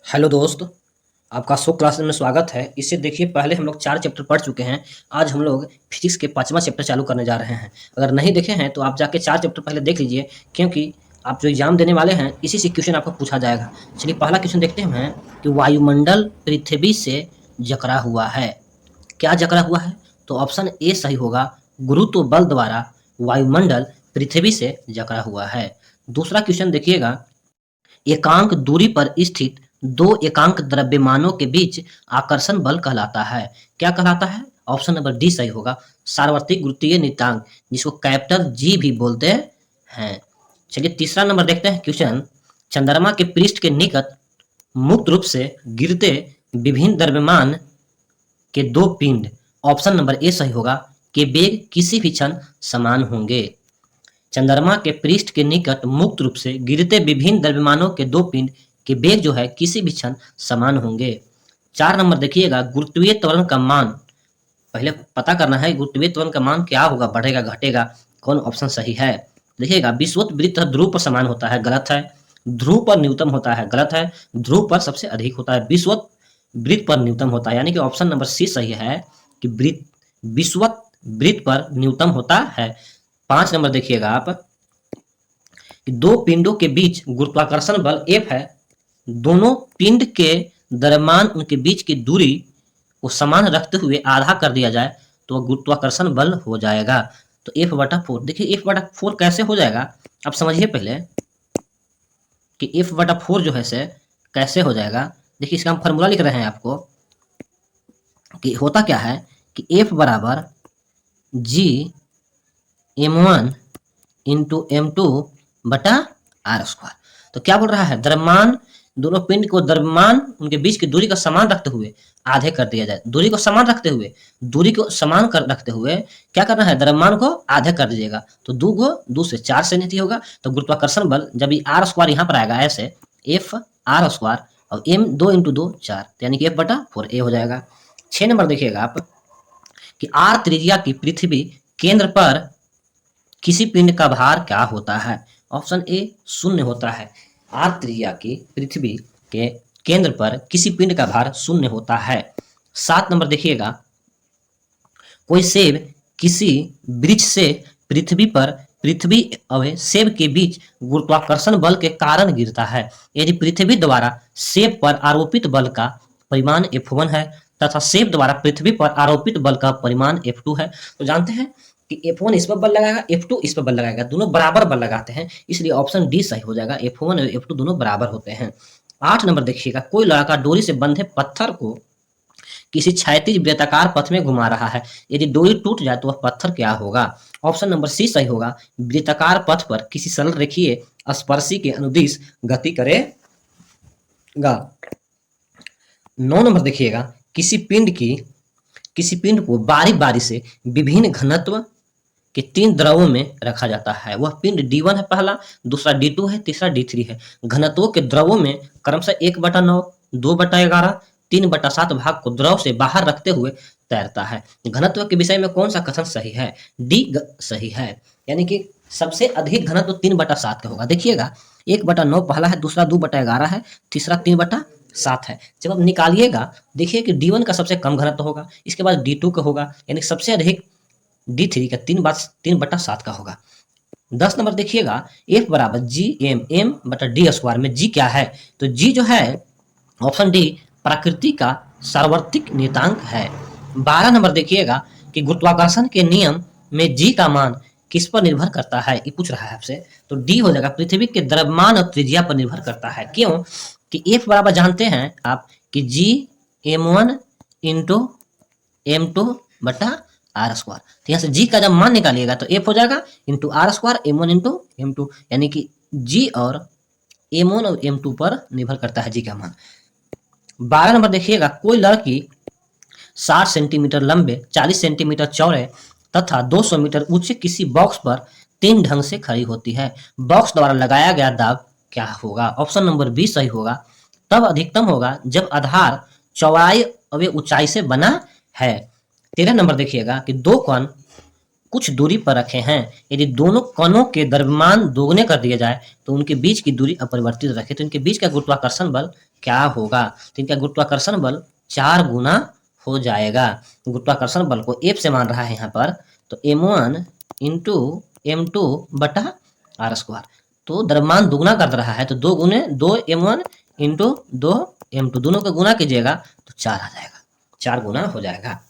Hello दोस्त, आपका show class में स्वागत है। इससे देखिए, पहले हम लोग 4 चैप्टर पढ़ चुके हैं। आज हम लोग फिजिक्स के 5वां चैप्टर चालू करने जा रहे हैं। अगर नहीं देखे हैं तो आप जाके 4 चैप्टर पहले देख लीजिए, क्योंकि आप जो एग्जाम देने वाले हैं इसी से क्वेश्चन आपको पूछा जाएगा। चलिए पहला क्वेश्चन देखते हैं कि वायुमंडल पृथ्वी से जकड़ा हुआ है। क्या जकड़ा हुआ है? तो ऑप्शन ए सही होगा, गुरुत्व बल द्वारा वायुमंडल पृथ्वी से जकड़ा हुआ है। दूसरा क्वेश्चन देखिएगा, एकांक दूरी पर स्थित दो एकांक द्रव्यमानों के बीच आकर्षण बल कहलाता है। क्या कहलाता है? ऑप्शन नंबर डी सही होगा, सार्वत्रिक गुरुत्वीय नियतांक, जिसको कैपिटल जी भी बोलते हैं। चलिए तीसरा नंबर देखते हैं क्वेश्चन, चंद्रमा के पृष्ठ के निकट मुक्त रूप से गिरते विभिन्न द्रव्यमान के दो पिंड, ऑप्शन नंबर ए सही होगा, के वेग किसी भी क्षण समान होंगे। चंद्रमा के पृष्ठ के निकट मुक्त रूप से गिरते विभिन्न द्रव्यमानों के दो पिंड के वेग जो है किसी भी क्षण समान होंगे। 4 नंबर देखिएगा, गुरुत्वीय त्वरण का मान पहले पता करना है। गुरुत्वीय त्वरण का मान क्या होगा, बढ़ेगा घटेगा, कौन ऑप्शन सही है? देखिएगा, विषुवत वृत्त ध्रुव पर समान होता है, गलत है। ध्रुव पर न्यूनतम होता है, गलत है। ध्रुव पर सबसे अधिक होता है, विषुवत वृत्त पर न्यूनतम होता है, यानी कि ऑप्शन नंबर सी सही है कि विषुवत वृत्त पर न्यूनतम होता है। 5 नंबर देखिएगा आप, कि दो पिंडों के बीच गुरुत्वाकर्षण बल F है। दोनों पिंड के दरम्यान उनके बीच की दूरी को समान रखते हुए आधा कर दिया जाए तो गुरुत्वाकर्षण बल हो जाएगा। तो F/4, देखिए F/4 कैसे हो जाएगा, आप समझिए पहले कि F/4 जो है से कैसे हो जाएगा। देखिए इसका हम फॉर्मूला लिख रहे हैं आपको कि होता क्या है कि F बराबर G m1 इंटू m2 बटा r²। तो क्या बोल रहा है, द्रव्यमान, दोनों पिंड को द्रव्यमान उनके बीच की दूरी को समान रखते हुए आधे कर दिया जाए। दूरी को समान रखते हुए क्या करना है, द्रव्यमान को आधे कर दीजिएगा। तो 2 से 4 से नीति होगा। तो गुरुत्वाकर्षण बल जब ये r² यहाँ पर आएगा ऐसे, F r² और m 2 इंटू 2 4, यानी कि F/4 ए हो जाएगा। 6 नंबर देखिएगा आप, कि r त्रिज्या की पृथ्वी केंद्र पर किसी पिंड का भार क्या होता है? ऑप्शन ए 0 होता है। r त्रिज्या की पृथ्वी के केंद्र पर किसी पिंड का भार 0 होता है। 7 नंबर देखिएगा, कोई सेब किसी वृक्ष से पृथ्वी और सेब के बीच गुरुत्वाकर्षण बल के कारण गिरता है। यदि पृथ्वी द्वारा सेब पर आरोपित बल का परिमाण F1 है तथा सेब द्वारा पृथ्वी पर आरोपित बल का परिमाण F2 है, तो जानते हैं कि F1 इस पर बल लगाएगा, F2 इस पर बल लगाएगा, दोनों बराबर बल लगाते हैं, इसलिए ऑप्शन डी सही हो जाएगा। F1 और F2 दोनों बराबर होते हैं। 8 नंबर देखिएगा, कोई लड़का डोरी से बंधे पत्थर को किसी क्षैतिज वृत्ताकार पथ में घुमा रहा है। यदि डोरी टूट जाए तो वह पत्थर क्या होगा? ऑप्शन नंबर सी सही होगा, वृत्ताकार पथ पर किसी सरल रेखीय स्पर्शी के अनुदिश गति करेगा। 9 नंबर देखिएगा, किसी पिंड को बारी बारी से विभिन्न घनत्व के 3 द्रवों में रखा जाता है। वह पिंड D1 है पहला, दूसरा D2 है, तीसरा D3 है। घनत्वों के द्रवों में क्रमशः 1/9, 2/11, 3/7 भाग को द्रव से बाहर रखते हुए तैरता है। घनत्व के विषय में कौन सा कथन सही है? डी सही है, यानी कि सबसे अधिक घनत्व 3/7 का होगा। देखिएगा 1/9 पहला है, दूसरा 2/11 है, तीसरा 3/7 है। जब आप निकालिएगा देखिए कि D1 का सबसे कम घनत्व होगा, इसके बाद D2 का होगा, यानी सबसे अधिक D3 का 3/7 का होगा। 10 नंबर देखिएगा, F बराबर G(m)/d²। में G क्या है? तो G जो है ऑप्शन डी प्रकृति का सार्वत्रिक नियतांक है। 12 नंबर देखिएगा, कि गुरुत्वाकर्षण के नियम में G का मान किस पर निर्भर करता है, ये पूछ रहा है आपसे। तो डी हो जाएगा, पृथ्वी के द्रव्यमान और त्रिज्या पर निर्भर करता है। क्यों? कि F बराबर जानते हैं आप कि G m1 इंटू m2/r²। तो यहाँ से G का जब मान निकालिएगा तो F हो जाएगा into r² m1 into m2, यानी कि G और m1 और m2 पर निर्भर करता है G का मान। 12 नंबर देखिएगा, कोई लड़की 60 सेंटीमीटर लंबे, 40 सेंटीमीटर चौड़े तथा 200 मीटर ऊंचे किसी बॉक्स पर 3 ढंग से खड़ी होती है। बॉक्स द्वारा लगाया गया दाब क्या होगा? ऑप्शन नंबर बी सही होगा, तब अधिकतम होगा जब आधार चौड़ाई और ऊंचाई से बना है। 13 नंबर देखिएगा, कि दो कण कुछ दूरी पर रखे हैं। यदि दोनों कणों के द्रव्यमान दोगुने कर दिए जाए तो उनके बीच की दूरी अपरिवर्तित रखे तो इनके बीच का गुरुत्वाकर्षण बल क्या होगा? तो इनका गुरुत्वाकर्षण बल 4 गुना हो जाएगा। गुरुत्वाकर्षण बल को F से मान रहा है यहाँ पर, तो m1 इंटू m2 बटा आर स्क्वायर। तो द्रव्यमान दुगुना कर रहा है, तो 2 गुने 2 m1 इंटू 2 m2 दोनों का गुना कीजिएगा तो 4 आ जाएगा, 4 गुना हो जाएगा।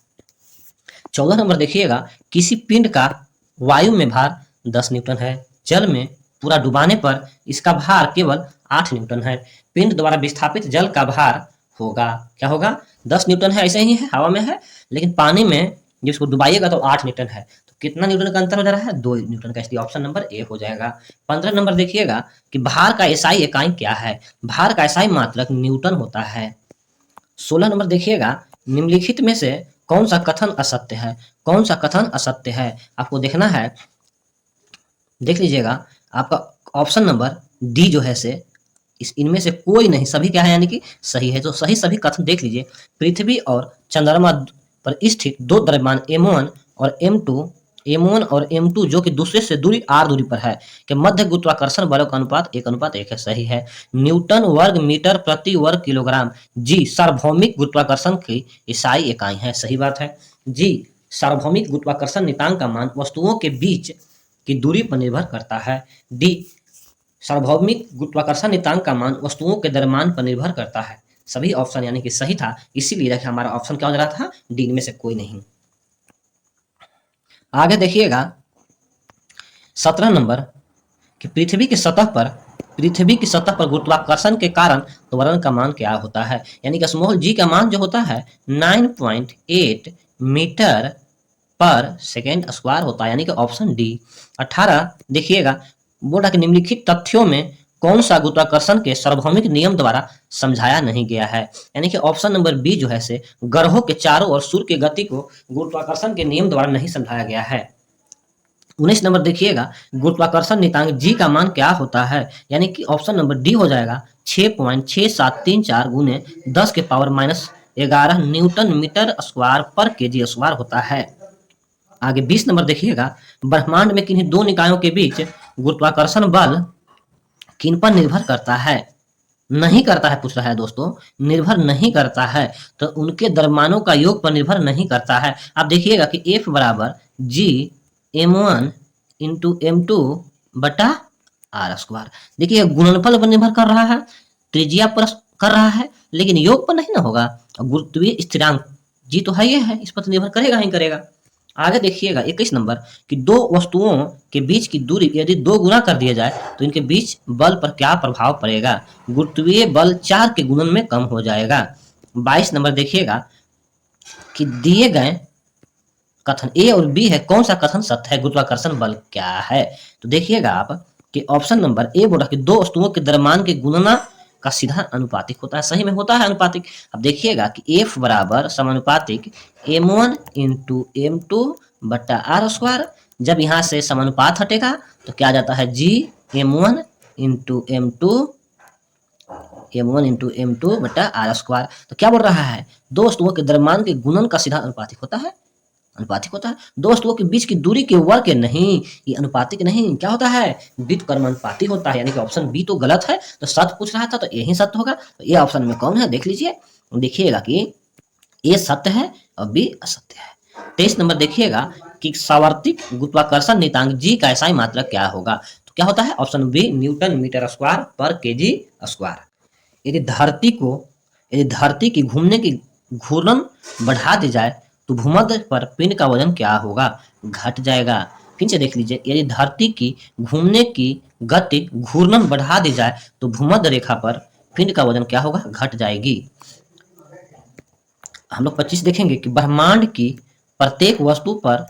14 नंबर देखिएगा, किसी पिंड का वायु में भार 10 न्यूटन है, जल में पूरा डुबाने पर इसका भार केवल 8 न्यूटन है। पिंड द्वारा विस्थापित जल का भार होगा, क्या होगा? 10 न्यूटन है, ऐसे ही है, हवा में है, लेकिन पानी में जब इसको डुबाइएगा तो 8 न्यूटन है। तो कितना न्यूटन का अंतर हो जा रहा है? 2 न्यूटन का, इसलिए ऑप्शन नंबर ए हो जाएगा। 15 नंबर देखिएगा कि भार का एसआई इकाई क्या है? भार का एसआई मात्रक न्यूटन होता है। 16 नंबर देखिएगा, निम्नलिखित में से कौन सा कथन असत्य है? कौन सा कथन असत्य है आपको देखना है, देख लीजिएगा। आपका ऑप्शन नंबर डी जो है से इनमें से कोई नहीं, सभी क्या है यानी कि सही है। तो सही सभी कथन देख लीजिए। पृथ्वी और चंद्रमा पर स्थित दो द्रव्यमान m1 और m2 जो कि दूसरे से दूरी r दूरी पर है कि मध्य गुरुत्वाकर्षण बलों का अनुपात 1:1 है, सही है। न्यूटन वर्ग मीटर प्रति वर्ग किलोग्राम जी सार्वभौमिक गुरुत्वाकर्षण की इकाई इकाई है, सही बात है। जी सार्वभौमिक गुरुत्वाकर्षण नियतांक का मान वस्तुओं के बीच की दूरी पर निर्भर करता है। डी सार्वभौमिक गुरुत्वाकर्षण नियतांक का मान वस्तुओं के द्रव्यमान पर निर्भर करता है। सभी ऑप्शन यानी कि सही था, इसीलिए देखिए हमारा ऑप्शन क्या हो रहा था? डी, इनमें से कोई नहीं। आगे देखिएगा 17 नंबर कि पृथ्वी की सतह पर गुरुत्वाकर्षण के कारण त्वरण का मान क्या होता है? यानी कि स्मॉल जी का मान जो होता है 9.8 मीटर पर सेकेंड स्क्वायर होता है, यानी कि ऑप्शन डी। 18 देखिएगा, बोल रहा कि निम्नलिखित तथ्यों में कौन सा गुरुत्वाकर्षण के सार्वभौमिक नियम द्वारा समझाया नहीं गया है? यानी कि ऑप्शन नंबर बी जो है से ग्रहों के चारों ओर सूर्य की गति को गुरुत्वाकर्षण के नियम द्वारा नहीं समझाया गया है। 19 नंबर देखिएगा, गुरुत्वाकर्षण नियतांक जी का मान क्या होता है? यानी कि ऑप्शन नंबर डी हो जाएगा 6.6734 गुने 10 के पावर -11 न्यूटन मीटर स्क्वायर पर केजी स्क्वायर होता है। आगे 20 नंबर देखिएगा, ब्रह्मांड में किन्हीं दो निकायों के बीच गुरुत्वाकर्षण बल किन पर निर्भर करता है? नहीं करता है, पूछ रहा है दोस्तों, निर्भर नहीं करता है, तो उनके द्रव्यमानों का योग पर निर्भर नहीं करता है। आप देखिएगा कि F बराबर जी m1 इंटू m2 बटा आर स्क्वायर। देखिए गुणनफल पर निर्भर कर रहा है, त्रिज्या पर कर रहा है, लेकिन योग पर नहीं ना होगा। गुरुत्वीय स्थिरांक जी तो है, ये है, इस पर तो निर्भर करेगा ही करेगा। आगे देखिएगा 21 नंबर कि दो वस्तुओं के बीच की दूरी यदि 2 गुना कर दिया जाए तो इनके बीच बल पर क्या प्रभाव पड़ेगा? गुरुत्वीय बल 4 के गुणन में कम हो जाएगा। 22 नंबर देखिएगा कि दिए गए कथन ए और बी है, कौन सा कथन सत्य है? गुरुत्वाकर्षण बल क्या है? तो देखिएगा आप कि ऑप्शन नंबर ए बोला कि दो वस्तुओं के द्रव्यमान के गुणना का सीधा अनुपातिक होता है, सही में होता है अनुपातिक। अब देखिएगा कि F बराबर समानुपातिक m1 इंटू m2 बटा आर स्क्वायर। जब यहाँ से समानुपात हटेगा तो क्या आ जाता है? जी m1 इंटू m2 बटा आर स्क्वायर। तो क्या बोल रहा है? दो वस्तुओं के द्रव्यमान के गुणन का सीधा अनुपातिक होता है, अनुपातिक होता है। दो वस्तुओं के बीच की दूरी के वर्ग के नहीं, ये अनुपातिक नहीं, क्या होता है? व्युत्क्रमानुपाती होता है, यानी कि ऑप्शन बी तो गलत है। तो सत्य पूछ रहा था तो यही सत्य होगा। तो ये ऑप्शन में कौन है? देख लीजिए, देखिएगा कि ए सत्य है और बी असत्य है। 23 नंबर देखिएगा कि सावर्तिक गुरुत्वाकर्षण नियतांक जी का एसआई मात्रक क्या होगा? तो क्या होता है? Option B newton meter square पर केजी स्क्वायर। यदि धरती की घूमने की घूर्णन बढ़ा दी जाए तो भूमध्य पर पिंड का वजन क्या होगा? घट जाएगा। फिर से देख लीजिए, यदि धरती की घूमने की गति घूर्णन बढ़ा दी जाए तो भूमध्य रेखा पर पिंड का वजन क्या होगा? घट जाएगी। हम लोग 25 देखेंगे कि ब्रह्मांड की प्रत्येक वस्तु पर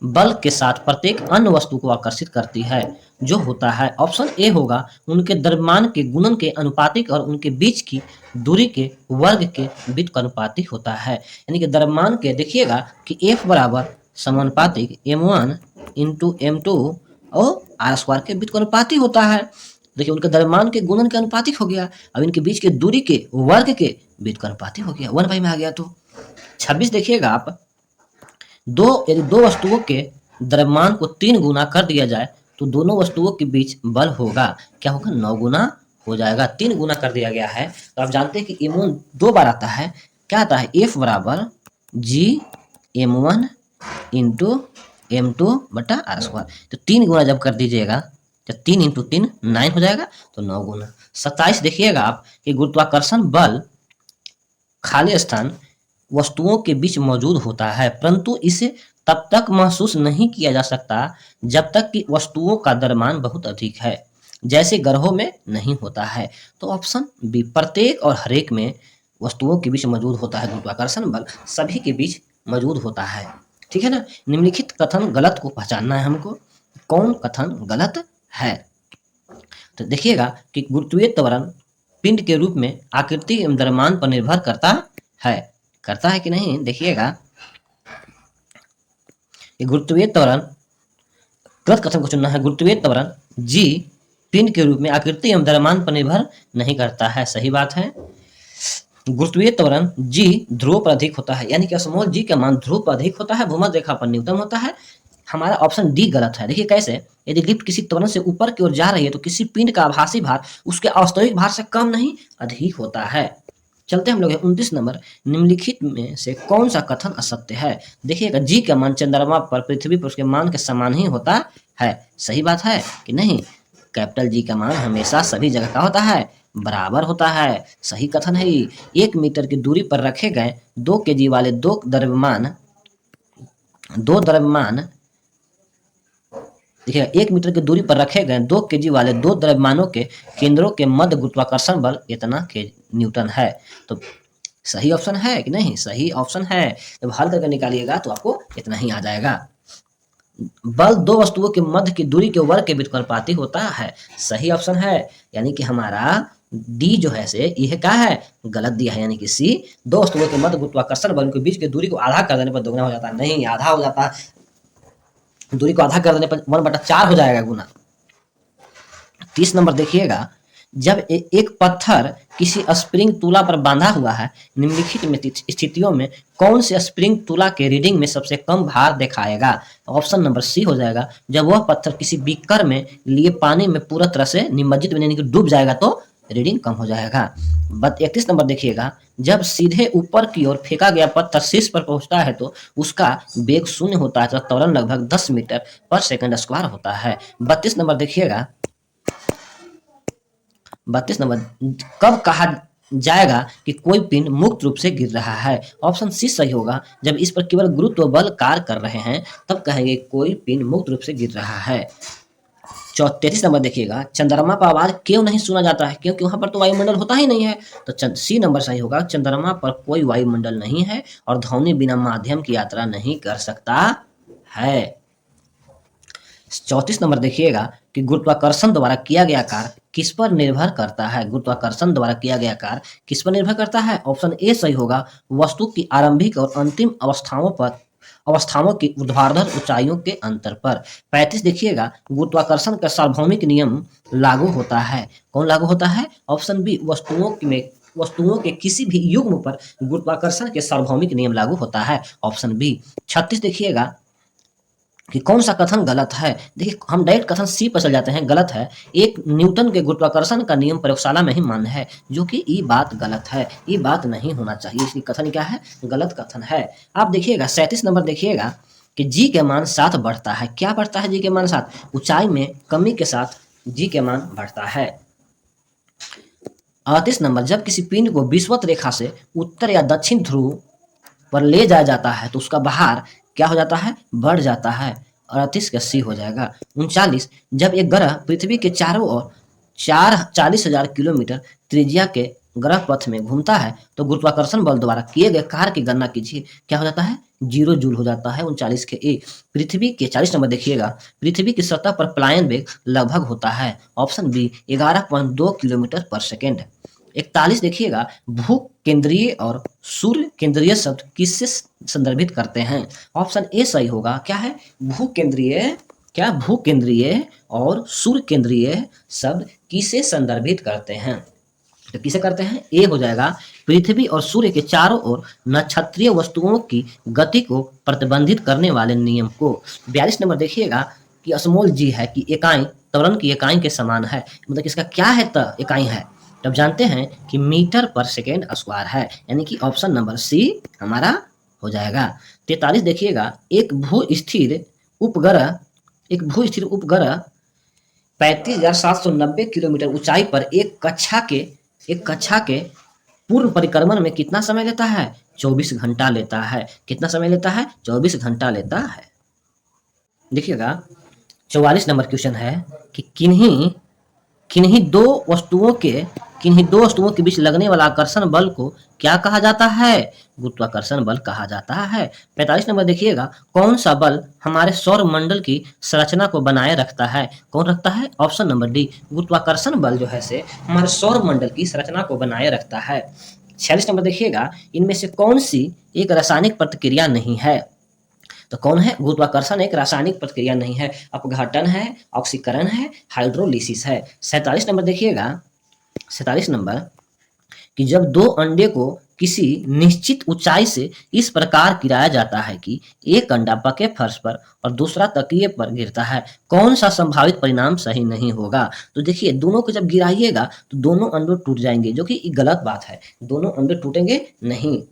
बल के साथ प्रत्येक अन्य वस्तु को आकर्षित करती है, जो होता है ऑप्शन ए होगा उनके द्रव्यमान के गुणन के अनुपातिक और उनके बीच की दूरी के वर्ग के व्युत्क्रमानुपातिक होता है। यानी कि द्रव्यमान के देखिएगा कि F बराबर समानुपातिक m1 इंटू m2 और आर स्क्वायर के व्युत्क्रमानुपाती होता है। देखिए उनके द्रव्यमान के गुणन के अनुपातिक हो गया, अब इनके बीच के दूरी के वर्ग के व्युत्क्रमानुपाती हो गया, 1/, में आ गया। तो 26 देखिएगा आप, यदि दो वस्तुओं के द्रव्यमान को 3 गुना कर दिया जाए तो दोनों वस्तुओं के बीच बल होगा, क्या होगा? 9 गुना हो जाएगा। 3 गुना कर दिया गया है। तो आप जानते हैं कि m1 2 बार आता है। क्या आता है? F बराबर G m1 इंटू m2 बटा आर स्क्वायर। तो 3 गुना जब कर दीजिएगा, जब 3 इंटू 3 9 हो जाएगा, तो 9 गुना 27। देखिएगा आप कि गुरुत्वाकर्षण बल खाली स्थान वस्तुओं के बीच मौजूद होता है, परंतु इसे तब तक महसूस नहीं किया जा सकता जब तक कि वस्तुओं का द्रव्यमान बहुत अधिक है, जैसे ग्रहों में नहीं होता है। तो ऑप्शन बी, प्रत्येक और हरेक में वस्तुओं के बीच मौजूद होता है गुरुत्वाकर्षण बल, सभी के बीच मौजूद होता है। ठीक है ना। निम्नलिखित कथन गलत को पहचानना है हमको, कौन कथन गलत है। तो देखिएगा कि गुरुत्वीय त्वरण पिंड के रूप में आकृति एवं द्रव्यमान पर निर्भर करता है कि नहीं। देखिएगा गुरुत्वीय त्वरण, गलत कथन को चुनना है। गुरुत्वीय त्वरण जी पिंड के रूप में आकृति एवं द्रव्यमान पर निर्भर नहीं करता है, सही बात है। गुरुत्वीय त्वरण जी ध्रुव पर अधिक होता है, यानी कि स्मॉल जी का मान ध्रुव पर अधिक होता है, भूमध्य रेखा पर न्यूनतम होता है। हमारा ऑप्शन डी गलत है। देखिए कैसे, यदि लिफ्ट किसी त्वरण से ऊपर की ओर जा रही है तो किसी पिंड का आभासी भार उसके वास्तविक भार से कम नहीं अधिक होता है। चलते हम लोग 29 नंबर, निम्नलिखित में से कौन सा कथन असत्य है। देखिएगा जी का मान चंद्रमा पर पृथ्वी पर उसके मान के समान ही होता है, सही बात है कि नहीं। कैपिटल जी का मान हमेशा सभी जगह का होता है, बराबर होता है, सही कथन है। 1 मीटर की दूरी पर रखे गए 2 kg वाले दो द्रव्यमान देखिए 1 मीटर की दूरी पर रखे गए 2 kg वाले दो द्रव्यमानों के केंद्रों के मध्य गुरुत्वाकर्षण बल इतना के न्यूटन है। तो सही ऑप्शन है कि नहीं, सही ऑप्शन है। जब हल करके निकालिएगा तो आपको इतना ही आ जाएगा। बल दो वस्तुओं के मध्य की दूरी के वर्ग के व्युत्क्रमानुपाती होता है, सही ऑप्शन है। यानी कि हमारा डी जो है से यह क्या है, गलत दिया है। यानी कि सी, दो वस्तुओं के मध्य गुरुत्वाकर्षण बल के बीच की दूरी को आधा कर देने पर दोगुना हो जाता है, नहीं आधा हो जाता है। दूरी को आधा कर देने पर 1/4 हो जाएगा गुना। 30 नंबर देखिएगा, जब एक पत्थर किसी स्प्रिंग तुला पर बांधा हुआ है, निम्नलिखित में स्थितियों में कौन से स्प्रिंग तुला के रीडिंग में सबसे कम भार दिखाएगा। ऑप्शन नंबर सी हो जाएगा, जब वह पत्थर किसी बीकर में लिए पानी में पूरा तरह से निमज्जित यानी कि डूब जाएगा तो रीडिंग कम हो जाएगा। 31 नंबर देखिएगा, जब सीधे ऊपर की ओर फेंका गया पत्थर शीर्ष पर पहुंचता है तो उसका वेग 0 होता है, तो त्वरण लगभग 10 मीटर पर सेकंड स्क्वायर होता है। 32 नंबर देखिएगा, 32 नंबर, कब कहा जाएगा कि कोई पिंड मुक्त रूप से गिर रहा है। ऑप्शन सी सही होगा, जब इस पर केवल गुरुत्व बल कार्य कर रहे हैं तब कहेंगे कोई पिंड मुक्त रूप से गिर रहा है। 33 नंबर देखिएगा, चंद्रमा पर आवाज क्यों नहीं सुना जाता है, क्योंकि वहां पर तो वायुमंडल होता ही नहीं है। तो सी नंबर सही होगा, चंद्रमा पर कोई वायुमंडल नहीं है और ध्वनि बिना माध्यम की यात्रा नहीं कर सकता है। 34 नंबर देखिएगा कि गुरुत्वाकर्षण द्वारा किया गया कार्य किस पर निर्भर करता है। गुरुत्वाकर्षण द्वारा किया गया कार्य किस पर निर्भर करता है। ऑप्शन ए सही होगा, वस्तु की आरंभिक और अंतिम अवस्थाओं की ऊर्ध्वाधर ऊंचाइयों के अंतर पर। 35 देखिएगा, गुरुत्वाकर्षण का सार्वभौमिक नियम लागू होता है। कौन लागू होता है। ऑप्शन बी, वस्तुओं के किसी भी युग्म पर गुरुत्वाकर्षण के सार्वभौमिक नियम लागू होता है, ऑप्शन बी। 36 देखिएगा कि कौन सा कथन गलत है। देखिए हम डायरेक्ट कथन सी पर चल जाते हैं, गलत है। एक न्यूटन के गुरुत्वाकर्षण का नियम प्रयोगशाला में ही मान्य है, जो कि ये बात गलत है, ये बात नहीं होना चाहिए, इसलिए कथन क्या है, गलत कथन है। आप देखिएगा 37 नंबर देखिएगा कि जी के मान 7 बढ़ता है। क्या बढ़ता है जी के मान 7, ऊंचाई में कमी के साथ जी के मान बढ़ता है। 38 नंबर, जब किसी पिंड को विषुवत रेखा से उत्तर या दक्षिण ध्रुव पर ले जाया जाता है तो उसका भार क्या हो जाता है, बढ़ जाता है। 38 का सी हो जाएगा। 39, जब एक ग्रह पृथ्वी के चारों ओर 40,000 किलोमीटर त्रिज्या के ग्रह पथ में घूमता है तो गुरुत्वाकर्षण बल द्वारा किए गए कार्य की गणना कीजिए। क्या हो जाता है, 0 जूल हो जाता है। 39 के ए। पृथ्वी के 40 नंबर देखिएगा, पृथ्वी की सतह पर पलायन वेग लगभग होता है। ऑप्शन बी, 11.2 किलोमीटर पर सेकेंड। 41 देखिएगा, भू केंद्रीय और सूर्य केंद्रीय शब्द किससे संदर्भित करते हैं। ऑप्शन ए सही होगा, क्या है, भू केंद्रीय और सूर्य केंद्रीय शब्द किसे संदर्भित करते हैं। तो किसे करते हैं, ए हो जाएगा, पृथ्वी और सूर्य के चारों ओर नक्षत्रीय वस्तुओं की गति को प्रतिबंधित करने वाले नियम को। 42 नंबर देखिएगा कि स्मॉल जी है कि इकाई त्वरण की इकाई के समान है, मतलब कि इसका क्या है, इकाई है। तब जानते हैं कि मीटर पर सेकेंड स्क्वायर है, यानी कि ऑप्शन नंबर सी हमारा हो जाएगा। 43 देखिएगा, एक भू स्थिर उपग्रह 35,790 किलोमीटर ऊंचाई पर एक कक्षा के पूर्ण परिक्रमण में कितना समय लेता है? 24 घंटा लेता है। कितना समय लेता है? 24 घंटा लेता है। देखिएगा 44 नंबर क्वेश्चन है कि किन्हीं दो वस्तुओं के बीच लगने वाला आकर्षण बल को क्या कहा जाता है? गुरुत्वाकर्षण बल कहा जाता है। 45 नंबर देखिएगा, कौन सा बल हमारे सौर मंडल की संरचना को बनाए रखता है? कौन रखता है? ऑप्शन नंबर डी, गुरुत्वाकर्षण बल जो है से हमारे सौर मंडल की संरचना को बनाए रखता है। 46 नंबर देखिएगा, इनमें से कौन सी एक रासायनिक प्रतिक्रिया नहीं है? तो कौन है? गुरुत्वाकर्षण एक रासायनिक प्रतिक्रिया नहीं है। अपघटन है, ऑक्सीकरण है, हाइड्रोलिसिस है। 47 नंबर कि जब दो अंडे को किसी निश्चित ऊंचाई से इस प्रकार गिराया जाता है कि एक अंडा पके फर्श पर और दूसरा तकिए पर गिरता है, कौन सा संभावित परिणाम सही नहीं होगा? तो देखिए, दोनों को जब गिराइएगा तो दोनों अंडे टूट जाएंगे, जो कि गलत बात है। दोनों अंडे टूटेंगे नहीं।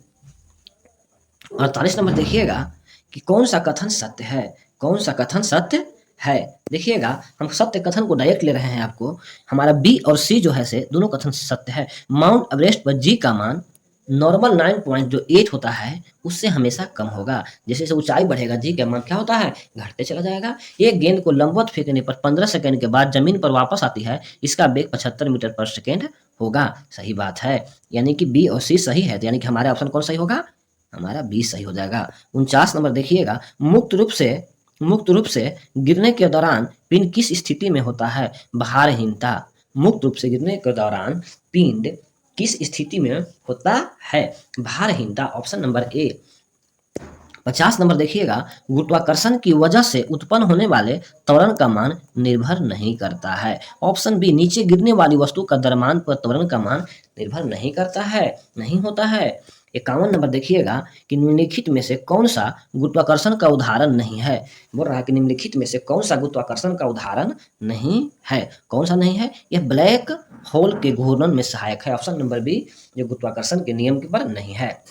48 नंबर देखिएगा कि कौन सा कथन सत्य है? कौन सा कथन सत्य है? देखिएगा, हम सत्य कथन को डायरेक्ट ले रहे हैं आपको। हमारा बी और सी जो है से दोनों कथन सत्य है। माउंट एवरेस्ट पर जी का मान नॉर्मल 9.8 होता है, उससे हमेशा कम होगा। जैसे जैसे ऊंचाई बढ़ेगा जी का मान क्या होता है? घटते चला जाएगा। एक गेंद को लंबवत फेंकने पर 15 सेकंड के बाद जमीन पर वापस आती है, इसका वेग 75 मीटर पर सेकेंड होगा। सही बात है, यानी कि बी और सी सही है। तो यानी कि हमारा ऑप्शन कौन सही होगा? हमारा बी सही हो जाएगा। 49 नंबर देखिएगा, मुक्त रूप से गिरने के दौरान पिंड किस स्थिति में होता है? भारहीनता। मुक्त रूप से गिरने के दौरान पिंड किस स्थिति में होता है? भारहीनता। Option number A. 50 नंबर देखिएगा, गुरुत्वाकर्षण की वजह से उत्पन्न होने वाले त्वरण का मान निर्भर नहीं करता है। ऑप्शन बी, नीचे गिरने वाली वस्तु का द्रव्यमान पर त्वरण का मान निर्भर नहीं करता है, नहीं होता है। 51 नंबर देखिएगा कि निम्नलिखित में से कौन सा गुरुत्वाकर्षण का उदाहरण नहीं है? बोल रहा है कि निम्नलिखित में से कौन सा गुरुत्वाकर्षण का उदाहरण नहीं है? कौन सा नहीं है? यह ब्लैक होल के घूर्णन में सहायक है। ऑप्शन नंबर बी, जो गुरुत्वाकर्षण के नियम के पर नहीं है।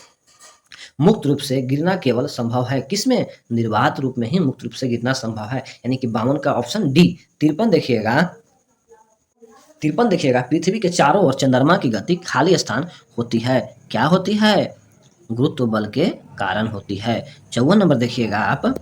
मुक्त रूप से गिरना केवल संभव है किसमें? निर्वात रूप में ही मुक्त रूप से गिरना संभव है, यानी कि 52 का ऑप्शन डी। 53 देखिएगा, पृथ्वी के चारों ओर चंद्रमा की गति खाली स्थान होती है। क्या होती है? गुरुत्व बल के कारण होती है। 54 नंबर देखिएगा आप,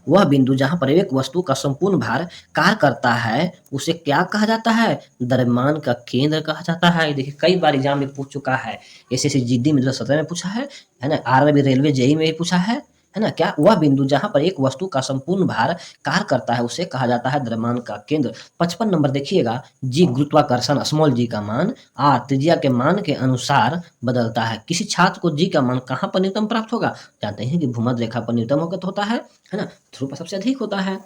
वह बिंदु जहां पर एक वस्तु का संपूर्ण भार कार्य करता है उसे क्या कहा जाता है? द्रव्यमान का केंद्र कहा जाता है। देखिए, कई बार एग्जाम में पूछ चुका है। एसएससी जीडी में 2017 में पूछा है ना, आरआरबी रेलवे जेई में भी पूछा है ना। क्या? वह बिंदु जहां पर एक वस्तु का संपूर्ण भार कार्य करता है उसे कहा जाता है द्रव्यमान का केंद्र। 55 नंबर देखिएगा, जी गुरुत्वाकर्षण स्मॉल जी का मान आर त्रिज्या के मान के अनुसार बदलता है। किसी छात्र को जी का मान कहाँ पर न्यूनतम प्राप्त होगा? जानते हैं कि भूमध्य रेखा पर न्यूनतम होता है ना, ध्रुव पर सबसे अधिक होता है।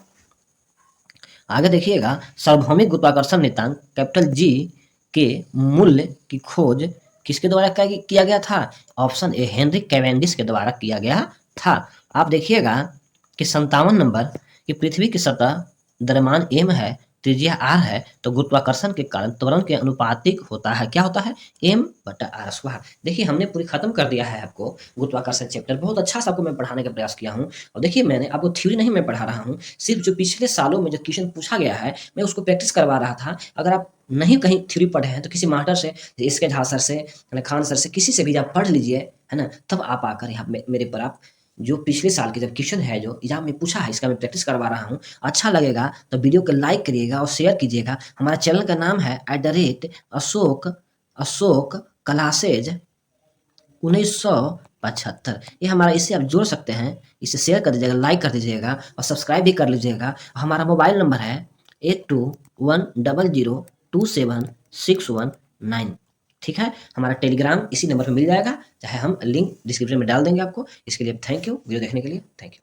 आगे देखिएगा, सार्वभौमिक गुरुत्वाकर्षण नियतांक कैपिटल जी के मूल्य की खोज किसके द्वारा किया गया था? ऑप्शन ए, हेनरी कैवेंडिश के द्वारा किया गया था। आप देखिएगा कि 57 नंबर कि पृथ्वी की सतह द्रव्यमान m है, त्रिज्या r है, तो गुरुत्वाकर्षण के कारण त्वरण के अनुपातिक होता है। क्या होता है? m/r²। देखिए, हमने पूरी खत्म कर दिया है आपको गुरुत्वाकर्षण चैप्टर। बहुत अच्छा सा आपको मैं पढ़ाने का प्रयास किया हूँ। और देखिए, मैंने आपको थ्योरी नहीं मैं पढ़ा रहा हूँ, सिर्फ जो पिछले सालों में जो क्वेश्चन पूछा गया है मैं उसको प्रैक्टिस करवा रहा था। अगर आप नहीं कहीं थ्योरी पढ़े हैं तो किसी मास्टर से, इसके झा सर से, खान सर से, किसी से भी आप पढ़ लीजिए, है ना। तब आप आकर यहाँ मेरे पर आप जो पिछले साल के जब क्वेश्चन है जो एग्जाम में पूछा है, इसका मैं प्रैक्टिस करवा रहा हूँ। अच्छा लगेगा तो वीडियो को लाइक करिएगा और शेयर कीजिएगा। हमारा चैनल का नाम है @अशोक क्लासेज 1975। ये हमारा, इसे आप जोड़ सकते हैं, इसे शेयर कर दीजिएगा, लाइक कर दीजिएगा और सब्सक्राइब भी कर लीजिएगा। हमारा मोबाइल नंबर है 8210027619। ठीक है, हमारा टेलीग्राम इसी नंबर पर मिल जाएगा, चाहे हम लिंक डिस्क्रिप्शन में डाल देंगे आपको। इसके लिए थैंक यू, वीडियो देखने के लिए थैंक यू।